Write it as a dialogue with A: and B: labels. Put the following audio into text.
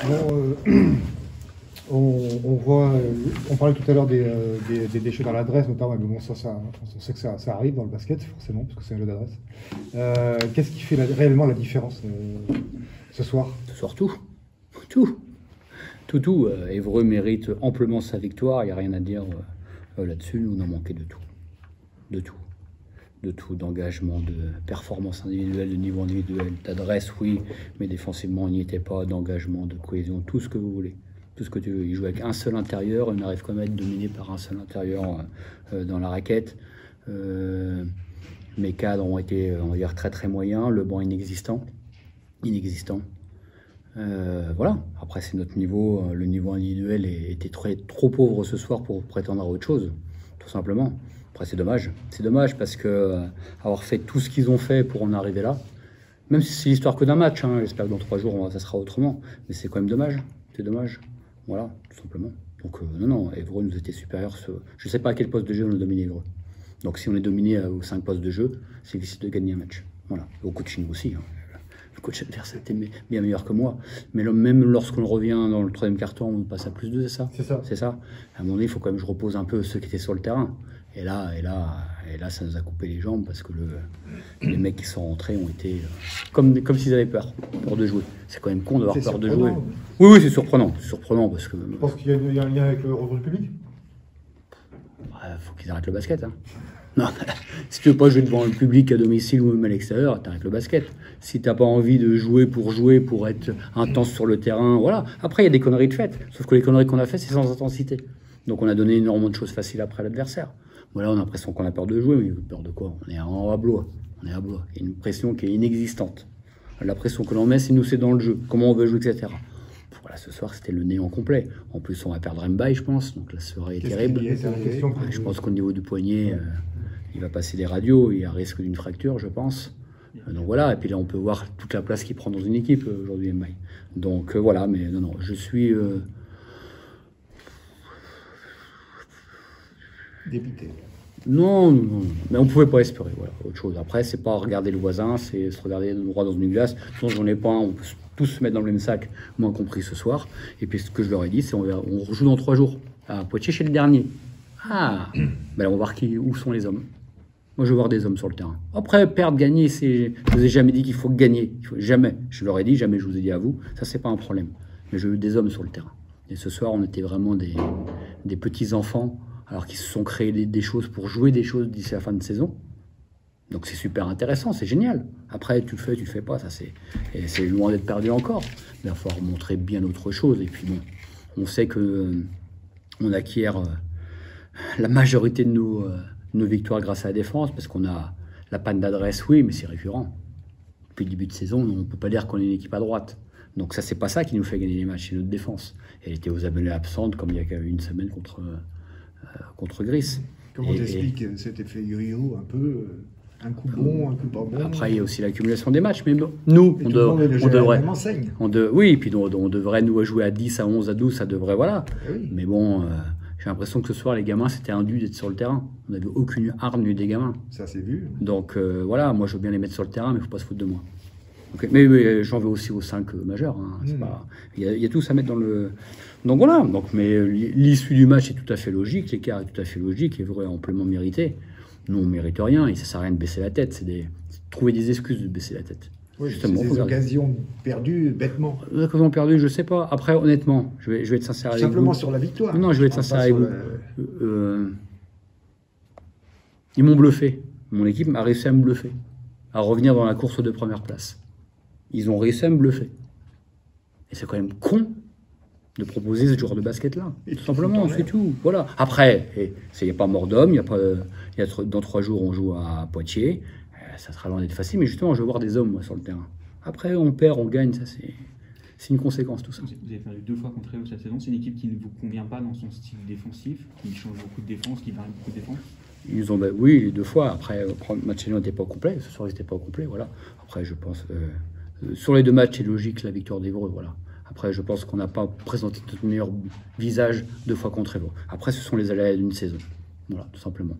A: Bon, on voit, on parlait tout à l'heure des déchets dans l'adresse, notamment, mais bon, on sait que ça arrive dans le basket, forcément, parce que c'est un jeu d'adresse. Qu'est-ce qui fait réellement la différence ce soir?
B: Ce soir, tout. Tout. Tout. Évreux mérite amplement sa victoire, il n'y a rien à dire là-dessus. On a manqué de tout. De tout, d'engagement, de performance individuelle, de niveau individuel, d'adresse, oui, mais défensivement, on n'y était pas, d'engagement, de cohésion, tout ce que vous voulez. Tout ce que tu veux. Il joue avec un seul intérieur, on arrive quand même à être dominé par un seul intérieur dans la raquette. Mes cadres ont été, on va dire, très très moyens, le banc inexistant. Voilà, après c'est notre niveau, le niveau individuel était trop pauvre ce soir pour prétendre à autre chose, tout simplement. Après c'est dommage parce que avoir fait tout ce qu'ils ont fait pour en arriver là, même si c'est l'histoire que d'un match, hein, j'espère que dans 3 jours ça sera autrement, mais c'est quand même dommage, voilà, tout simplement. Donc non, Évreux nous était supérieur, je sais pas à quel poste de jeu on a dominé Évreux. Donc si on est dominé aux 5 postes de jeu, c'est difficile de gagner un match, voilà, au coaching aussi, hein. Le coach adverse était bien meilleur que moi. Mais même lorsqu'on revient dans le 3e quart-temps, on passe à plus 2, c'est ça? C'est ça. À un moment donné, il faut quand même que je repose un peu ceux qui étaient sur le terrain. Et là, ça nous a coupé les jambes parce que les mecs qui sont rentrés ont été comme s'ils avaient peur de jouer. C'est quand même con d'avoir peur de jouer. Oui, c'est surprenant. Parce que.
A: Je pense qu'il y a un lien avec le retour du public.
B: Faut qu'ils arrêtent le basket. Hein. Non, si tu veux pas jouer devant le public à domicile ou même à l'extérieur, t'arrêtes le basket. Si t'as pas envie de jouer, pour être intense sur le terrain, voilà. Après, il y a des conneries de faites. Sauf que les conneries qu'on a faites, c'est sans intensité. Donc on a donné énormément de choses faciles après à l'adversaire. Voilà, on a l'impression qu'on a peur de jouer, mais peur de quoi? On est à Blois. Il y a une pression qui est inexistante. La pression que l'on met, c'est dans le jeu. Comment on veut jouer, etc. Voilà, ce soir, c'était le néant complet. En plus, on va perdre Mbaye, je pense. Donc la soirée est terrible. Je pense qu'au niveau du poignet... il va passer des radios, il y a risque d'une fracture, je pense. Donc voilà, et puis là, on peut voir toute la place qu'il prend dans une équipe aujourd'hui, Mbaye. Donc voilà, mais non, je suis...
A: Dépité.
B: Non, mais on ne pouvait pas espérer, voilà, autre chose. Après, c'est pas regarder le voisin, c'est se regarder droit dans une glace. Sinon, j'en ai pas un, on peut tous se mettre dans le même sac, moins compris ce soir. Et puis ce que je leur ai dit, c'est on rejoue dans 3 jours, à Poitiers chez le dernier. Ah, ben là, on va voir où sont les hommes. Moi, je veux voir des hommes sur le terrain. Après, perdre, gagner, je ne vous ai jamais dit qu'il faut gagner. Jamais. Je leur ai dit, jamais je vous ai dit à vous. Ça, c'est pas un problème. Mais je veux des hommes sur le terrain. Et ce soir, on était vraiment des petits-enfants, alors qu'ils se sont créés des choses pour jouer des choses d'ici la fin de saison. Donc, c'est super intéressant, c'est génial. Après, tu le fais pas. Ça, c'est loin d'être perdu encore. Mais il va falloir montrer bien autre chose. Et puis, bon, on sait qu'on acquiert la majorité de nos victoires grâce à la défense, parce qu'on a la panne d'adresse, oui, mais c'est récurrent. Depuis le début de saison, on ne peut pas dire qu'on est une équipe à droite. Donc ça, c'est pas ça qui nous fait gagner les matchs, c'est notre défense. Elle était aux abonnés absentes, comme il y a une semaine contre Gris.
A: Comment t'expliques cet effet yo-yo un peu un coup bon, un coup pas bon?
B: Après, il y a aussi l'accumulation des matchs, mais nous, on devrait... Oui, puis on devrait, nous, jouer à 10, à 11, à 12, ça devrait, voilà. Oui. Mais bon... j'ai l'impression que ce soir, les gamins, c'était indu d'être sur le terrain. On n'avait aucune arme du des gamins.
A: Ça, c'est vu.
B: Donc, voilà, moi, je veux bien les mettre sur le terrain, mais il ne faut pas se foutre de moi. Okay. Mais j'en veux aussi aux 5 majeurs. Hein. Il y a tout à mettre dans le... Donc, voilà. Mais l'issue du match est tout à fait logique. L'écart est tout à fait logique et vrai, amplement mérité. Nous, on ne mérite rien et ça ne sert à rien de baisser la tête. C'est trouver des excuses de baisser la tête.
A: Oui, justement, des occasions perdues bêtement.
B: Des occasions perdues, je sais pas. Après, honnêtement, je vais être sincère avec vous.
A: Simplement sur la victoire.
B: Non, je vais être sincère avec vous. Ils m'ont bluffé. Mon équipe a réussi à me bluffer. À revenir dans la course de première place. Ils ont réussi à me bluffer. Et c'est quand même con de proposer ce genre de basket-là. Tout simplement, c'est tout. Voilà. Après, il n'y a pas mort d'homme. Dans 3 jours, on joue à Poitiers. Ça sera loin d'être facile, mais justement, je veux voir des hommes, moi, sur le terrain. Après, on perd, on gagne, ça, c'est une conséquence, tout ça.
C: Vous avez perdu 2 fois contre eux cette saison. C'est une équipe qui ne vous convient pas dans son style défensif, qui change beaucoup de défense, qui varie beaucoup de défense.
B: Oui, les 2 fois. Après, le match n'était pas complet. Ce soir, il n'était pas complet, voilà. Après, je pense... sur les 2 matchs, c'est logique, la victoire d'Évreux, voilà. Après, je pense qu'on n'a pas présenté notre meilleur visage 2 fois contre Évreux. Après, ce sont les aléas d'une saison. Voilà, tout simplement.